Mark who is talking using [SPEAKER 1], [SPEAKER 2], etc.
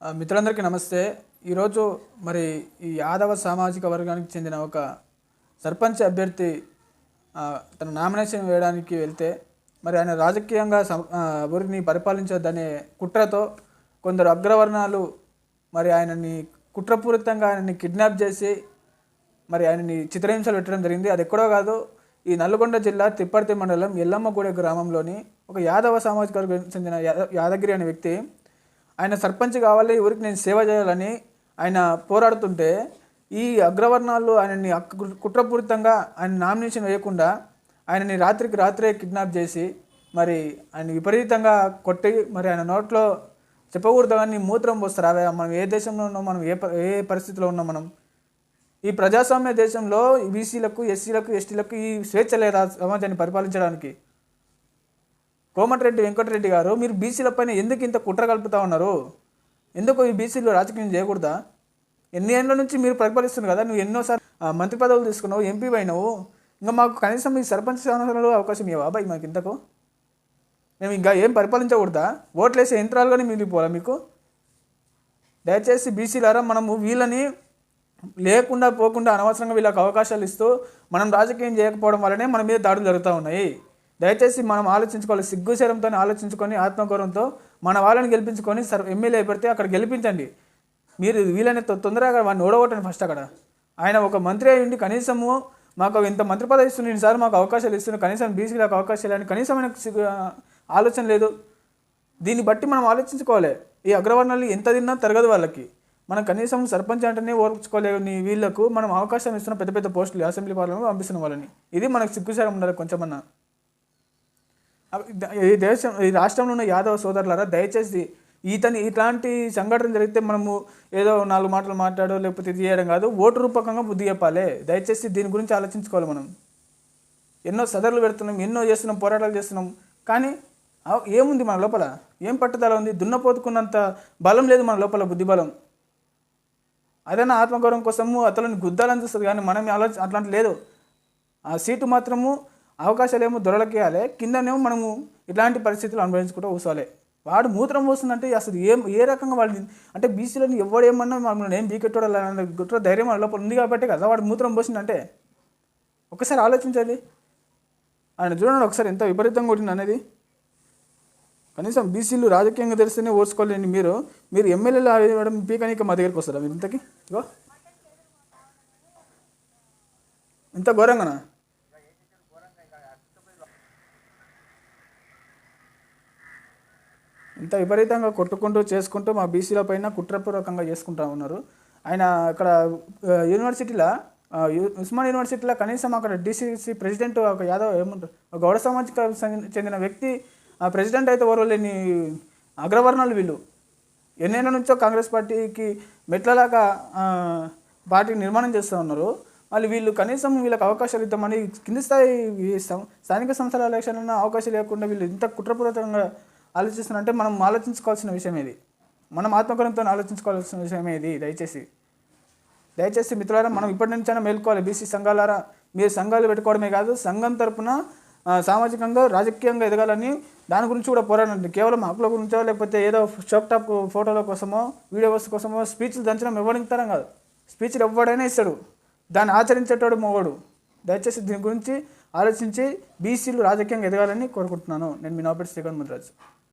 [SPEAKER 1] మిత్రులందరికీ నమస్తే. ఈరోజు మరి ఈ యాదవ సామాజిక వర్గానికి చెందిన ఒక సర్పంచ్ అభ్యర్థి తన నామినేషన్ వేయడానికి వెళ్తే మరి ఆయన రాజకీయంగా ఊరిని పరిపాలించొద్దనే కుట్రతో కొందరు అగ్రవర్ణాలు మరి ఆయనని కుట్రపూరితంగా ఆయనని కిడ్నాప్ చేసి మరి ఆయనని చిత్రహింసలు పెట్టడం జరిగింది. అది ఎక్కడో కాదు, ఈ నల్గొండ జిల్లా తిప్పర్తి మండలం ఎల్లమ్మగూడె గ్రామంలోని ఒక యాదవ సామాజిక వర్గానికి చెందిన యాదగిరి అనే వ్యక్తి ఆయన సర్పంచ్ కావాలి, ఊరికి నేను సేవ చేయాలని ఆయన పోరాడుతుంటే ఈ అగ్రవర్ణాలు ఆయనని కుట్రపూరితంగా ఆయన నామినేషన్ వేయకుండా ఆయనని రాత్రికి రాత్రే కిడ్నాప్ చేసి మరి ఆయన విపరీతంగా కొట్టి మరి ఆయన నోట్లో చెప్పకూడదు కానీ మూత్రం పోస్తారు. మనం ఏ దేశంలో ఉన్నాం, మనం ఏ పరిస్థితిలో ఉన్నాం, మనం ఈ ప్రజాస్వామ్య దేశంలో బీసీలకు, ఎస్సీలకు, ఎస్టీలకు ఈ స్వేచ్ఛ లేదా సమాజాన్ని పరిపాలించడానికి? కోమటిరెడ్డి వెంకటరెడ్డి గారు, మీరు బీసీల పైన ఎందుకు ఇంత కుట్ర కలుపుతూ ఉన్నారు? ఎందుకు ఈ బీసీలు రాజకీయం చేయకూడదా? ఎన్ని ఏళ్ళ నుంచి మీరు పరిపాలిస్తున్నారు కదా, నువ్వు ఎన్నోసార్లు మంత్రి పదవులు తీసుకున్నావు, ఎంపీ అయినావు, ఇంకా మాకు కనీసం ఈ సర్పంచ్ స్థానాలలో అవకాశం ఇవ్వవా బాయ్? మాకు ఇంతకు మేము ఇంకా ఏం పరిపాలించకూడదా? ఓట్లేసే యంత్రాలుగానే మిగిలిపోవాలా మీకు? దయచేసి బీసీలారా, మనము వీళ్ళని లేకుండా పోకుండా అనవసరంగా వీళ్ళకి అవకాశాలు ఇస్తూ మనం రాజకీయం చేయకపోవడం వల్లనే మన మీద దాడులు జరుగుతూ ఉన్నాయి. దయచేసి మనం ఆలోచించుకోవాలి, సిగ్గుశరంతో ఆలోచించుకొని ఆత్మగౌరవంతో మన వాళ్ళని గెలిపించుకొని ఎమ్మెల్యే పెడితే అక్కడ గెలిపించండి. మీరు వీళ్ళని తొందరగా వాడిని ఓడగొట్టండి. ఫస్ట్ అక్కడ ఆయన ఒక మంత్రి అయి ఉండి కనీసము మాకు ఇంత మంత్రి పదవి ఇస్తుంది సార్, మాకు అవకాశాలు ఇస్తున్నారు, కనీసం బీసీలకు అవకాశాలు అని కనీసం ఆయనకు ఆలోచన లేదు. దీన్ని బట్టి మనం ఆలోచించుకోవాలి. ఈ అగ్రవర్ణాలు ఎంత తిన్నా తరగదు వాళ్ళకి. మనం కనీసం సర్పంచ్ అంటేనే ఓర్చుకోలేవు వీళ్ళకు మనం అవకాశం ఇస్తున్న పెద్ద పెద్ద పోస్టులు అసెంబ్లీ పార్లమెంట్ పంపిస్తున్న వాళ్ళని. ఇది మనకు సిగ్గుశరం ఉండాలి కొంచెమన్నా. ఈ రాష్ట్రంలో ఉన్న యాదవ సోదరులారా, దయచేసి ఇట్లాంటి సంఘటన జరిగితే మనము ఏదో 4 మాటలు మాట్లాడో లేకపోతే ఇది చేయడం కాదు, ఓటు రూపకంగా బుద్ధి చెప్పాలి. దయచేసి దీని గురించి ఆలోచించుకోవాలి. మనం ఎన్నో సదర్లు పెడుతున్నాం, ఎన్నో చేస్తున్నాం, పోరాటాలు చేస్తున్నాం, కానీ ఏముంది మన లోపల? ఏం పట్టుదల ఉంది? దున్నపోతుకున్నంత బలం లేదు మన లోపల, బుద్ధి బలం. అదైనా ఆత్మగౌరవం కోసము అతలని గుద్దాలని చూస్తుంది, కానీ మనం అట్లాంటి లేదు. ఆ సీటు మాత్రము అవకాశాలు ఏమో దొరలకేయాలి, కిందనేమో మనము ఇట్లాంటి పరిస్థితులు అనుభవించుకుంటూ కూర్చోవాలి. వాడు మూత్రం పోస్తుందంటే అసలు ఏ రకంగా వాళ్ళు అంటే బీసీలను ఎవడేమన్నా మమ్మల్ని ఏం బీకెట్టోడాలన్న గుట్ర ధైర్యం వాళ్ళ లోపల ఉంది కాబట్టి కదా వాడు మూత్రం పోసిందంటే. ఒకసారి ఆలోచించాలి. ఆయన చూడండి ఒకసారి ఎంత విపరీతంగా కొట్టింది అనేది. కనీసం బీసీలు రాజకీయంగా తెలిస్తేనే ఓర్చుకోలేండి. మీరు ఎమ్మెల్యేలు ఆడడం పీకనీక మా దగ్గరికి వస్తారా మీరు? ఇంతకీ ఇగో ఇంత ఘోరంగానా? ఇంత విపరీతంగా కొట్టుకుంటూ చేసుకుంటూ మా బీసీల పైన కుట్రపూర్వకంగా చేసుకుంటూ ఉన్నారు. ఆయన అక్కడ యూనివర్సిటీలో ఉస్మాన్ యూనివర్సిటీలో కనీసం అక్కడ డీసీసీ ప్రెసిడెంట్ ఒక యాదవ్ ఏమంటారు గౌడ సమాజానికి చెందిన వ్యక్తి ప్రెసిడెంట్ అయితే ఎవరో లేని అగ్రవర్ణాలు వీళ్ళు. ఎన్నేళ్ళ నుంచో కాంగ్రెస్ పార్టీకి మెట్లలాగా పార్టీ నిర్మాణం చేస్తూ ఉన్నారు. మళ్ళీ వీళ్ళు కనీసం వీళ్ళకి అవకాశాలు ఇద్దామని కింది స్థాయి స్థానిక సంస్థల ఎలక్షన్లో అవకాశాలు లేకుండా వీళ్ళు ఇంత కుట్రపూర్వకంగా ఆలోచిస్తున్నారంటే మనం ఆలోచించుకోవాల్సిన విషయం ఇది. మనం ఆత్మగౌరవంతో ఆలోచించుకోవాల్సిన విషయమే ఇది. దయచేసి మిత్రులారా, మనం ఇప్పటి నుంచైనా మేల్కోవాలి. బీసీ సంఘాలారా, మీరు సంఘాలు పెట్టుకోవడమే కాదు, సంఘం తరపున సామాజికంగా రాజకీయంగా ఎదగాలని దాని గురించి కూడా పోరాడండి. కేవలం హక్కుల గురించో లేకపోతే ఏదో షాప్ టాప్ ఫోటోల కోసమో వీడియోస్ కోసమో స్పీచ్లు దంచడం ఇవ్వడం కాదు. స్పీచ్లు ఎవడైనా ఇస్తాడు, దాన్ని ఆచరించేటోడు మొగోడు. దయచేసి దీని గురించి ఆలోచించి బీసీలు రాజకీయంగా ఎదగాలని కోరుకుంటున్నాను. నేను మీ నాపేట శ్రీకాంత్ ముదిరాజు.